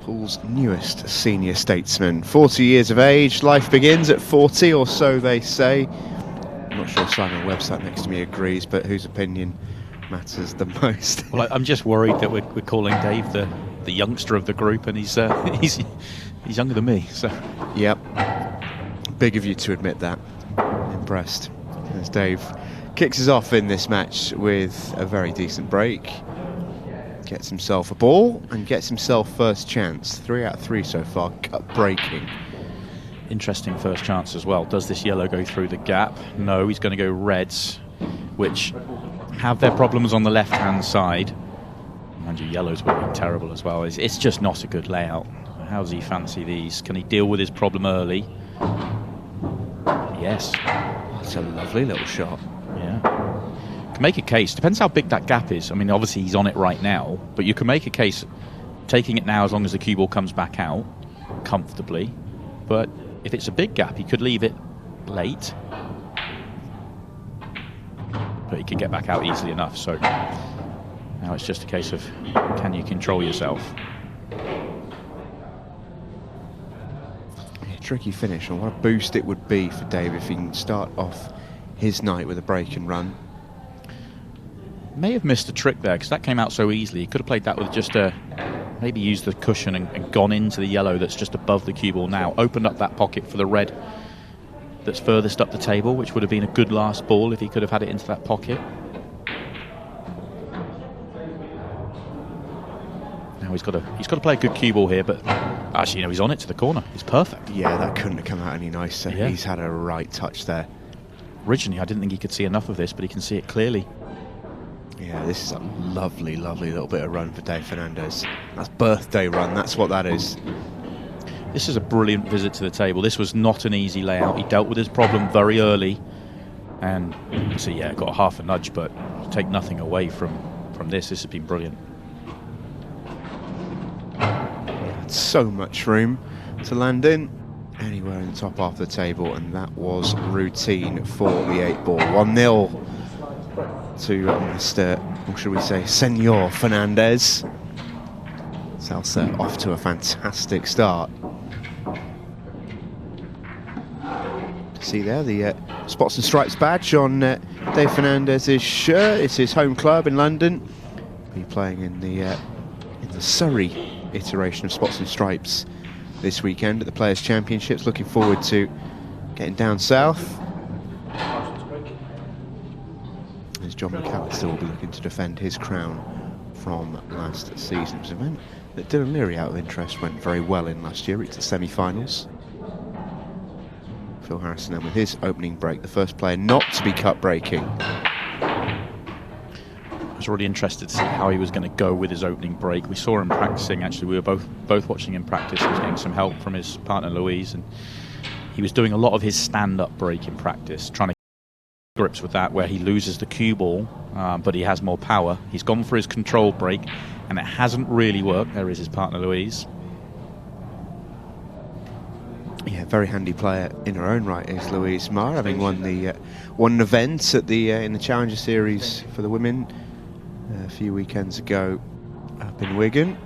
Liverpool's newest senior statesman. 40 years of age, life begins at 40 or so they say. I'm not sure Simon Webb sat next to me agrees, but whose opinion matters the most? Well, I'm just worried that we're calling Dave the youngster of the group, and he's younger than me. So yep, big of you to admit that. Impressed. As Dave kicks us off in this match with a very decent break, gets himself a ball and gets himself first chance. 3 out of 3 so far, cut breaking. Interesting first chance as well. Does this yellow go through the gap? No, he's going to go reds, which have their problems on the left-hand side. Mind you, yellows would be terrible as well. It's just not a good layout. How does he fancy these? Can he deal with his problem early? Yes. That's a lovely little shot. Yeah. Can make a case. Depends how big that gap is. I mean, obviously he's on it right now, but you can make a case taking it now as long as the cue ball comes back out comfortably. But if it's a big gap, he could leave it late, but he can get back out easily enough. So now it's just a case of, can you control yourself? Tricky finish, and what a boost it would be for Dave if he can start off his night with a break and run. May have missed a trick there because that came out so easily. He could have played that with just maybe used the cushion and gone into the yellow that's just above the cue ball now, opened up that pocket for the red that's furthest up the table, which would have been a good last ball if he could have had it into that pocket. Now he's got to play a good cue ball here, but actually, he's on it to the corner. He's perfect. Yeah, that couldn't have come out any nicer. Yeah. He's had a right touch there. Originally, I didn't think he could see enough of this, but he can see it clearly. Yeah, this is a lovely, lovely little bit of run for Dave Fernandez. That's birthday run, that's what that is. This is a brilliant visit to the table. This was not an easy layout. He dealt with his problem very early, and so yeah, got half a nudge, but take nothing away from this. This has been brilliant. So much room to land in anywhere in the top half of the table, and that was routine for the 8-ball. 1-0 to Mr. or should we say Senor Fernandez. Salsa off to a fantastic start. See there the Spots and Stripes badge on Dave Fernandez's shirt. It's his home club in London. He'll be playing in the Surrey iteration of Spots and Stripes this weekend at the Players' Championships. Looking forward to getting down south, as John McAllister will be looking to defend his crown from last season's event. That Dylan Leary, out of interest, went very well in last year. Reached the semi-finals. Phil Harrison then with his opening break, the first player not to be cut breaking. I was really interested to see how he was going to go with his opening break. We saw him practicing. Actually, we were both watching him practice. He was getting some help from his partner Louise, and he was doing a lot of his stand-up break in practice, trying to get grips with that, where he loses the cue ball, but he has more power. He's gone for his control break, and it hasn't really worked. There is his partner Louise. Yeah, very handy player in her own right is Louise Marr, having won an event at the in the Challenger Series for the women a few weekends ago up in Wigan.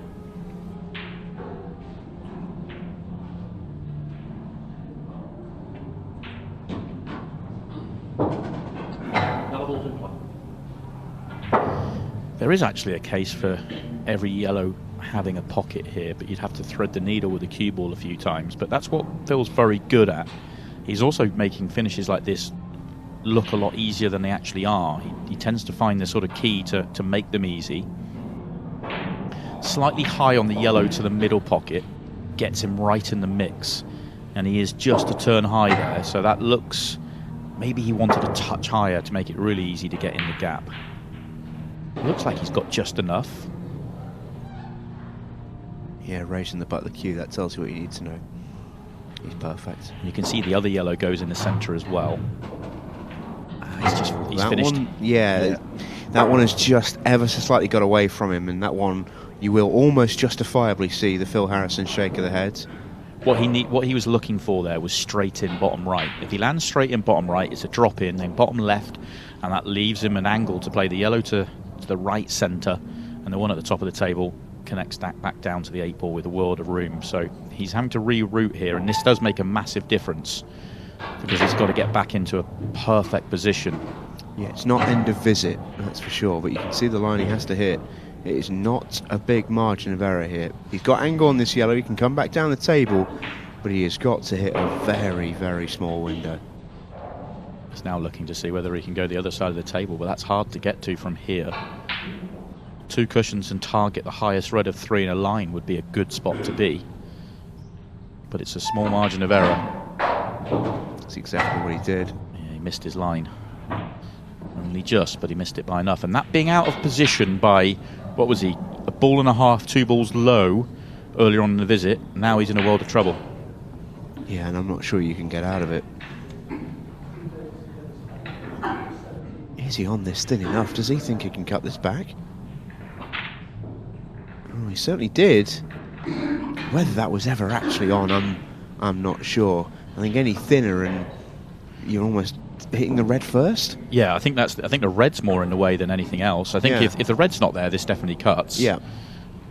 There is actually a case for every yellow having a pocket here, but you'd have to thread the needle with the cue ball a few times. But that's what Phil's very good at. He's also making finishes like this look a lot easier than they actually are. He tends to find the sort of key to make them easy. Slightly high on the yellow to the middle pocket gets him right in the mix, and he is just a turn high there, so that looks, maybe he wanted a touch higher to make it really easy to get in the gap. It looks like he's got just enough. Yeah, raising the butt of the cue, that tells you what you need to know. He's perfect. You can see the other yellow goes in the centre as well. He's finished. One, yeah, that one has just ever so slightly got away from him, and that one you will almost justifiably see the Phil Harrison shake of the head. What he was looking for there was straight in bottom right. If he lands straight in bottom right, it's a drop in, then bottom left, and that leaves him an angle to play the yellow to the right centre, and the one at the top of the table connects that back down to the 8 ball with a world of room. So he's having to reroute here, and this does make a massive difference because he's got to get back into a perfect position. Yeah, it's not end of visit, that's for sure, but you can see the line he has to hit. It is not a big margin of error here. He's got angle on this yellow, he can come back down the table, but he has got to hit a very, very small window. He's now looking to see whether he can go the other side of the table, but that's hard to get to from here. 2 cushions and target the highest red of 3 in a line would be a good spot to be. But it's a small margin of error. That's exactly what he did. Yeah, he missed his line. Only just, but he missed it by enough. And that being out of position by, what was he, a ball and a half, 2 balls low earlier on in the visit. Now he's in a world of trouble. Yeah, and I'm not sure you can get out of it. Is he on this thin enough? Does he think he can cut this back? Oh, he certainly did. Whether that was ever actually on, I'm not sure. I think any thinner and you're almost hitting the red first. Yeah, I think the red's more in the way than anything else. I think if the red's not there, this definitely cuts. Yeah.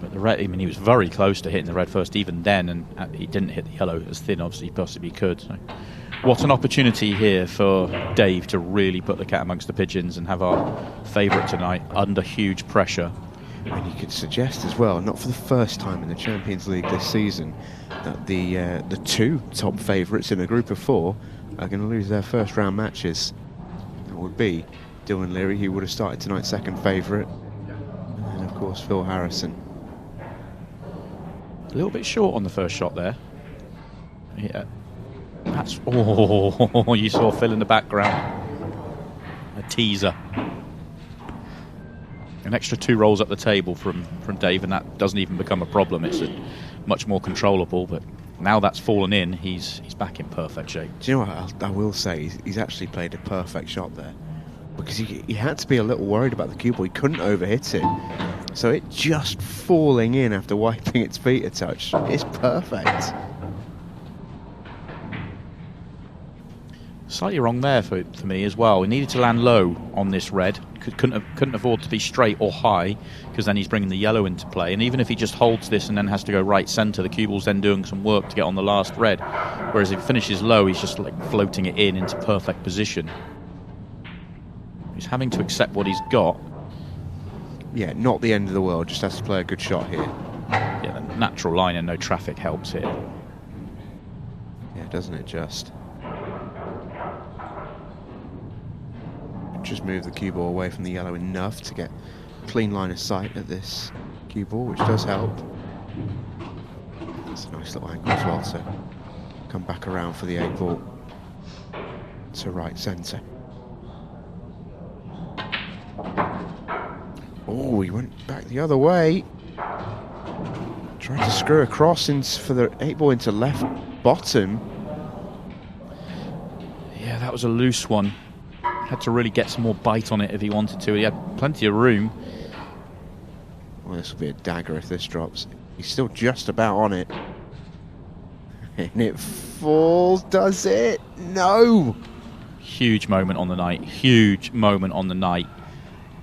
But the red, I mean, he was very close to hitting the red first even then, and he didn't hit the yellow as thin, obviously, he possibly could. So, what an opportunity here for Dave to really put the cat amongst the pigeons and have our favourite tonight under huge pressure. And you could suggest as well, not for the first time in the Champions League this season, that the 2 top favourites in a group of 4 are going to lose their first round matches. That would be Dylan Leary, who would have started tonight's second favourite, and of course Phil Harrison. A little bit short on the first shot there. Yeah, that's you saw Phil in the background. A teaser. An extra 2 rolls up the table from Dave, and that doesn't even become a problem. It's much more controllable, but now that's fallen in, he's back in perfect shape. Do you know what I will say? He's actually played a perfect shot there, because he had to be a little worried about the cue ball. He couldn't overhit it, so it just falling in after wiping its feet a touch is perfect. Slightly wrong there for me as well. He needed to land low on this red. Couldn't afford to be straight or high, because then he's bringing the yellow into play. And even if he just holds this and then has to go right centre, the cue ball's then doing some work to get on the last red. Whereas if he finishes low, he's just like floating it into perfect position. He's having to accept what he's got. Yeah, not the end of the world. Just has to play a good shot here. Yeah, the natural line and no traffic helps here. Yeah, doesn't it just? Just move the cue ball away from the yellow enough to get clean line of sight at this cue ball, which does help. That's a nice little angle as well, so come back around for the 8 ball to right centre. Oh, he went back the other way. Tried to screw across for the 8 ball into left bottom. Yeah, that was a loose one. Had to really get some more bite on it if he wanted to. He had plenty of room. Well, this will be a dagger if this drops. He's still just about on it. And it falls, does it? No! Huge moment on the night. Huge moment on the night.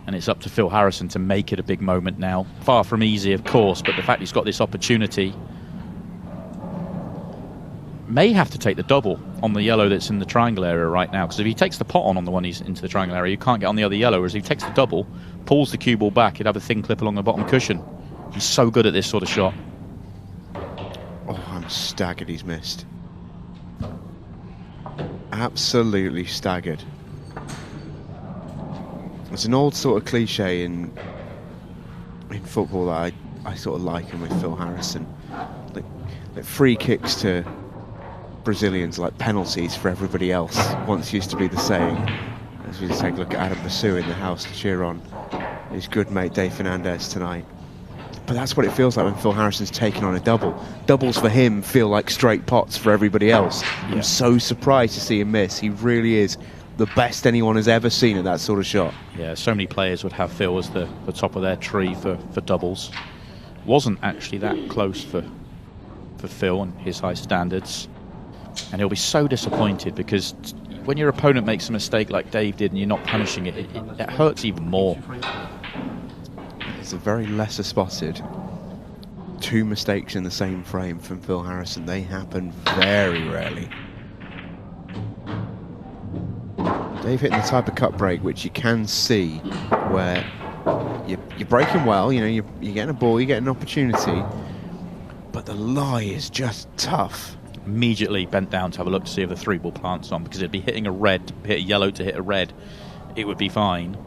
And it's up to Phil Harrison to make it a big moment now. Far from easy, of course, but the fact he's got this opportunity. May have to take the double on the yellow that's in the triangle area right now, because if he takes the pot on the one he's into the triangle area, you can't get on the other yellow, whereas if he takes the double, pulls the cue ball back, he'd have a thin clip along the bottom cushion. He's so good at this sort of shot. Oh, I'm staggered he's missed. Absolutely staggered. It's an old sort of cliche in football that I sort of liken with Phil Harrison. Like free kicks to Brazilians like penalties for everybody else. Once used to be the saying. As we just take a look at 𝗪𝗪𝗪 in the house to cheer on his good mate Dave Fernandez tonight. But that's what it feels like when Phil Harrison's taking on a double. Doubles for him feel like straight pots for everybody else. Yeah. I'm so surprised to see him miss. He really is the best anyone has ever seen at that sort of shot. Yeah, so many players would have Phil as the top of their tree for doubles. Wasn't actually that close for Phil and his high standards. And he'll be so disappointed, because when your opponent makes a mistake like Dave did and you're not punishing it, it hurts even more. It's a very lesser spotted 2 mistakes in the same frame from Phil Harrison. They happen very rarely. Dave hitting the type of cut break which you can see where you're breaking well, you know, you're getting a ball, you're getting an opportunity, but the lie is just tough. Immediately bent down to have a look to see if the 3-ball plant's on, because it'd be hitting a red, hit a yellow to hit a red, it would be fine,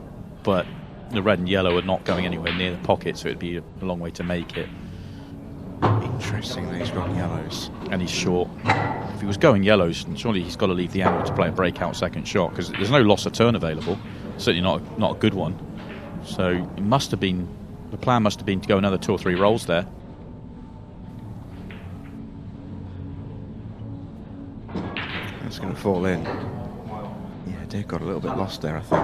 but the red and yellow are not going anywhere near the pocket, so it'd be a long way to make it. Interesting that he's gone yellows. And he's short. If he was going yellows, surely he's got to leave the angle to play a breakout second shot, because there's no loss of turn available. Certainly not a good one. So it must have been, the plan must have been to go another 2 or 3 rolls there. That's going to fall in. Yeah, Dave got a little bit lost there, I think.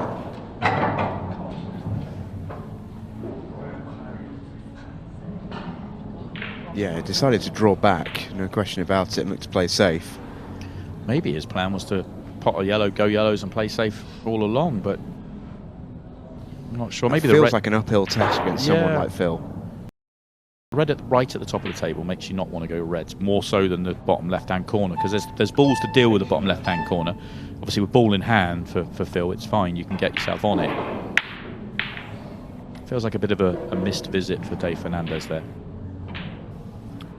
Yeah, decided to draw back, no question about it, and look to play safe. Maybe his plan was to pot a yellow, go yellows, and play safe all along, but I'm not sure. Maybe it feels like an uphill task against someone like Phil. Red right at the top of the table makes you not want to go reds, more so than the bottom left-hand corner, because there's balls to deal with the bottom left-hand corner. Obviously, with ball in hand for Phil, it's fine. You can get yourself on it. Feels like a bit of a missed visit for Dave Fernandez there.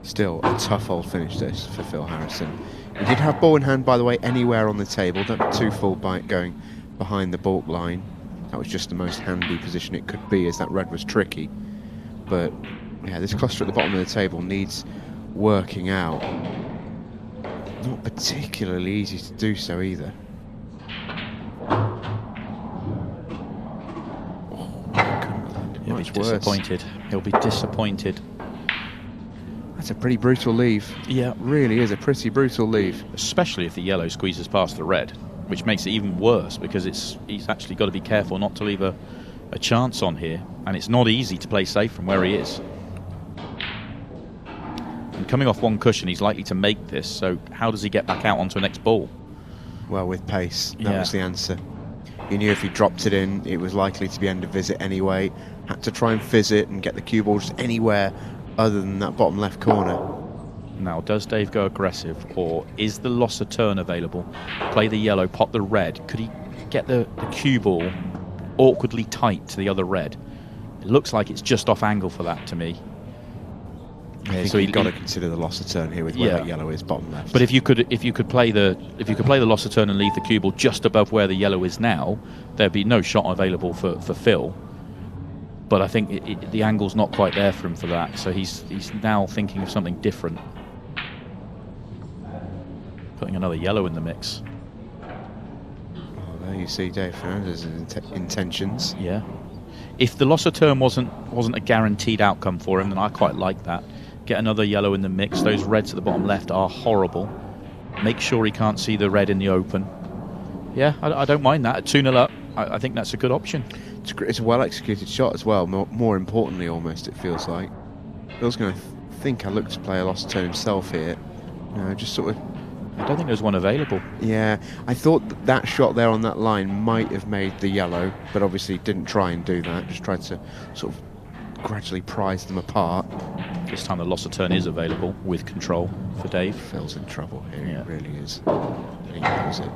Still a tough old finish this for Phil Harrison. He did have ball in hand, by the way, anywhere on the table. Don't be too full by it going behind the baulk line. That was just the most handy position it could be, as that red was tricky. But yeah, this cluster at the bottom of the table needs working out. Not particularly easy to do so either. He'll be disappointed. He'll be disappointed. That's a pretty brutal leave. Yeah. Really is a pretty brutal leave. Especially if the yellow squeezes past the red, which makes it even worse, because he's actually got to be careful not to leave a chance on here, and it's not easy to play safe from where he is. And coming off one cushion, he's likely to make this, so how does he get back out onto the next ball? Well, with pace, that was the answer. He knew if he dropped it in, it was likely to be end of visit anyway. Had to try and fizz it and get the cue ball just anywhere other than that bottom left corner. Now, does Dave go aggressive, or is the loss of turn available? Play the yellow, pop the red. Could he get the cue ball awkwardly tight to the other red? It looks like it's just off angle for that to me. I think so you've got to consider the loss of turn here with where that yellow is bottom left. But if you could play the loss of turn and leave the cue ball just above where the yellow is now, there'd be no shot available for Phil. But I think the angle's not quite there for him for that, so he's now thinking of something different. Putting another yellow in the mix. Oh, there you see Dave Fernandez's intentions. Yeah. If the loss of turn wasn't a guaranteed outcome for him, then I quite like that. Get another yellow in the mix. Those reds at the bottom left are horrible. Make sure he can't see the red in the open. Yeah, I don't mind that. At 2-0 up, I think that's a good option. It's a well-executed shot as well, more importantly almost, it feels like. Phil's going to think I look to play a loss of turn himself here. Just sort of... I don't think there's one available. Yeah, I thought that shot there on that line might have made the yellow, but obviously didn't try and do that, just tried to sort of gradually prise them apart. This time the loss of turn is available with control for Dave. Phil's in trouble here, yeah. He really is. And he knows it.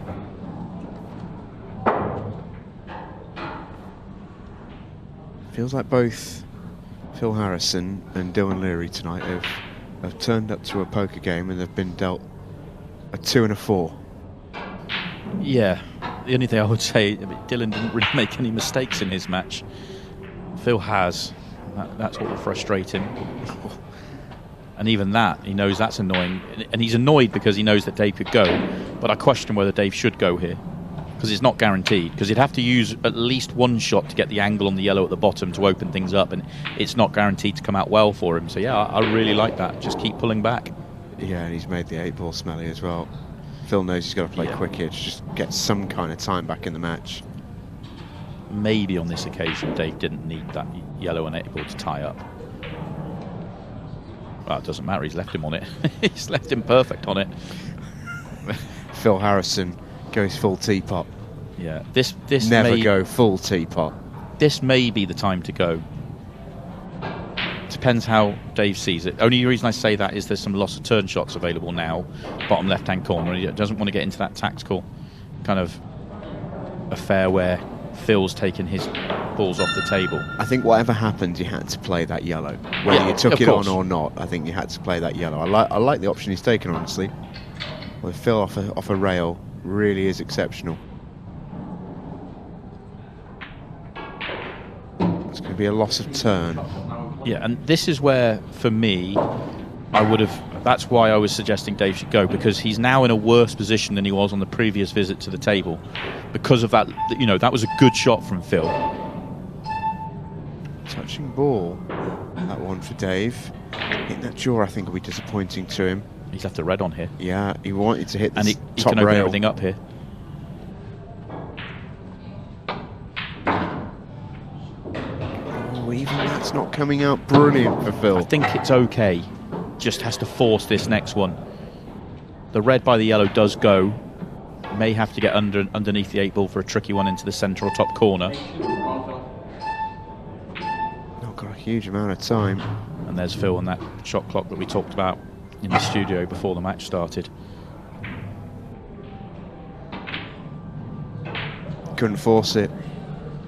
Feels like both Phil Harrison and Dylan Leary tonight have turned up to a poker game and they've been dealt a 2 and a 4. Yeah, the only thing I would say, Dylan didn't really make any mistakes in his match. Phil has. That's what will frustrate him. And even that, he knows that's annoying. And he's annoyed because he knows that Dave could go. But I question whether Dave should go here, because it's not guaranteed. Because he'd have to use at least one shot to get the angle on the yellow at the bottom to open things up, and it's not guaranteed to come out well for him. So yeah, I really like that. Just keep pulling back. Yeah, and he's made the 8-ball smelly as well. Phil knows he's got to play quick here to just get some kind of time back in the match. Maybe on this occasion Dave didn't need that yellow and 8-ball to tie up. Well, it doesn't matter, he's left him on it. He's left him perfect on it. Phil Harrison goes full teapot. Yeah, this never go full teapot. This may be the time to go. depends how Dave sees it. Only reason I say that is there's some loss of turn shots available now, bottom left-hand corner. He doesn't want to get into that tactical kind of affair where Phil's taken his balls off the table. I think whatever happened, you had to play that yellow. Whether you took it on or not, I think you had to play that yellow. I like the option he's taken, honestly. Well, Phil off a rail really is exceptional. It's going to be a loss of turn. Yeah, and this is where, for me, that's why I was suggesting Dave should go, because he's now in a worse position than he was on the previous visit to the table. Because of that, that was a good shot from Phil. Touching ball, that one for Dave. Hitting that jaw, I think, will be disappointing to him. He's left a red on here. Yeah, he wanted to hit the top rail. And he can open everything up here. Oh, even that's not coming out brilliant for Phil. I think it's okay. Just has to force this next one. The red by the yellow does go. May have to get underneath the 8-ball for a tricky one into the centre or top corner. Not got a huge amount of time. And there's Phil on that shot clock that we talked about in the studio before the match started. Couldn't force it.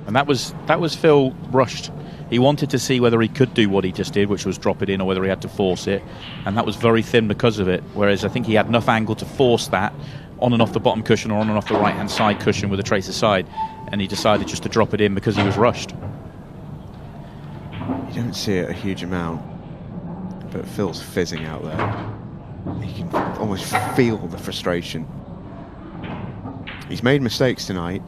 And that was Phil rushed. He wanted to see whether he could do what he just did, which was drop it in, or whether he had to force it. And that was very thin because of it. Whereas I think he had enough angle to force that on and off the bottom cushion or on and off the right-hand side cushion with a tracer side. And he decided just to drop it in because he was rushed. You don't see it a huge amount, but Phil's fizzing out there. You can almost feel the frustration. He's made mistakes tonight,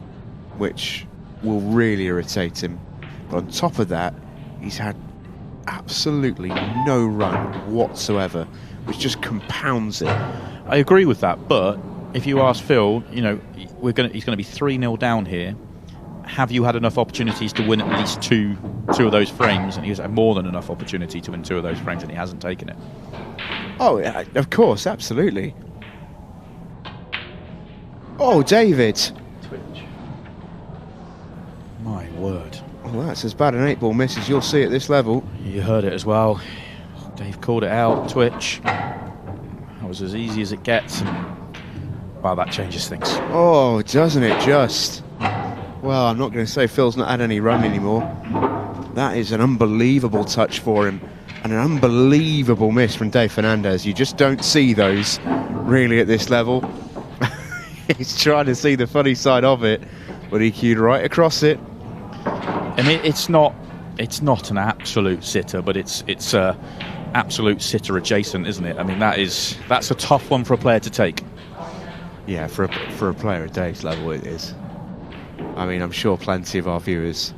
which will really irritate him. But on top of that, he's had absolutely no run whatsoever, which just compounds it. I agree with that, but if you ask Phil, he's going to be 3-0 down here. Have you had enough opportunities to win at least two of those frames? And he's had more than enough opportunity to win 2 of those frames, and he hasn't taken it. Oh, yeah, of course, absolutely. Oh, David. Twitch. My word. Well, that's as bad an 8-ball miss as you'll see at this level. You heard it as well. Dave called it out. Twitch. That was as easy as it gets. Wow, that changes things. Oh, doesn't it just? Well, I'm not going to say Phil's not had any run anymore. That is an unbelievable touch for him. And an unbelievable miss from Dave Fernandez. You just don't see those, really, at this level. He's trying to see the funny side of it, but he cued right across it. I mean, it's not an absolute sitter, but it's absolute sitter adjacent, isn't it? I mean, that's a tough one for a player to take. Yeah, for a player at Dave's level, it is. I mean, I'm sure plenty of our viewers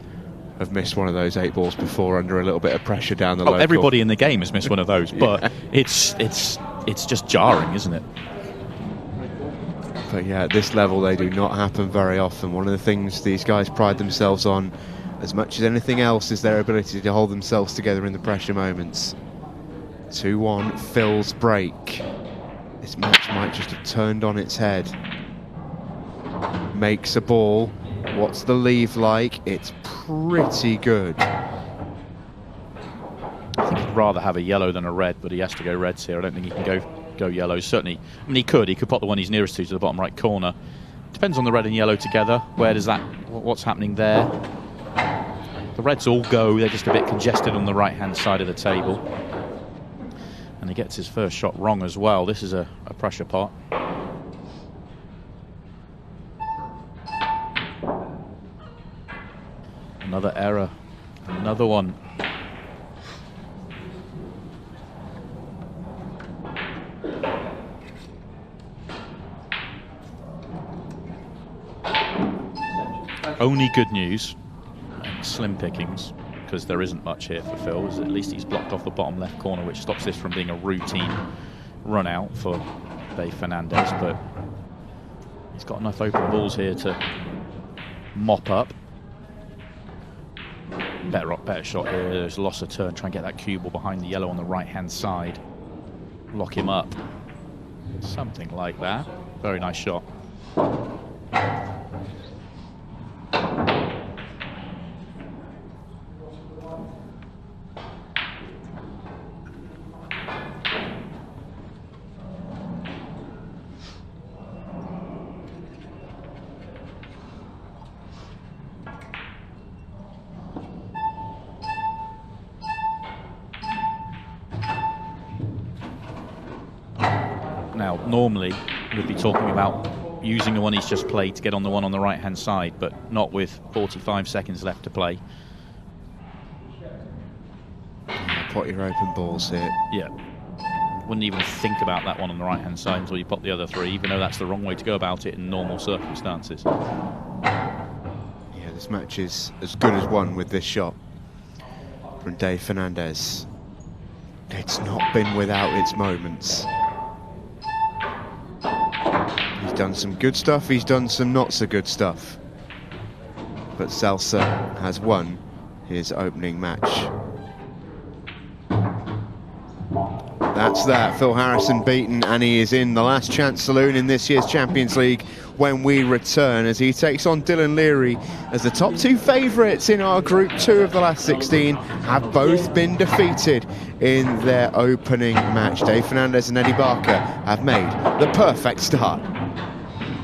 have missed one of those 8-balls before under a little bit of pressure down the local. Everybody in the game has missed one of those, but yeah. It's just jarring, isn't it? But yeah, at this level, they do not happen very often. One of the things these guys pride themselves on, as much as anything else, is their ability to hold themselves together in the pressure moments. 2-1, Phil's break. This match might just have turned on its head. Makes a ball. What's the leave like? It's pretty good. I think he'd rather have a yellow than a red, but he has to go reds here. I don't think he can go yellows. Certainly, I mean, he could pop the one he's nearest to the bottom right corner. Depends on the red and yellow together. What's happening there? The reds all go. They're just a bit congested on the right-hand side of the table. And he gets his first shot wrong as well. This is a pressure pot. Another error. Another one. Only good news, and slim pickings, because there isn't much here for Phil, is at least he's blocked off the bottom left corner, which stops this from being a routine run out for Dave Fernandez, but he's got enough open balls here to mop up. Better shot here. There's a loss of turn. Try and get that cue ball behind the yellow on the right-hand side. Lock him up. Something like that. Very nice shot. Now, normally, we'd be talking about using the one he's just played to get on the one on the right-hand side, but not with 45 seconds left to play. Pot your open balls here. Yeah. Wouldn't even think about that one on the right-hand side until you pot the other three, even though that's the wrong way to go about it in normal circumstances. Yeah, this match is as good as one with this shot from Dave Fernandez. It's not been without its moments. He's done some good stuff, he's done some not so good stuff. But 𝗟𝗁 has won his opening match. That's that. Phil Harrison beaten, and he is in the last chance saloon in this year's Champions League when we return, as he takes on Dylan Leary, as the top two favourites in our Group 2 of the last 16 have both been defeated in their opening match. Dave Fernandez and Eddie Barker have made the perfect start.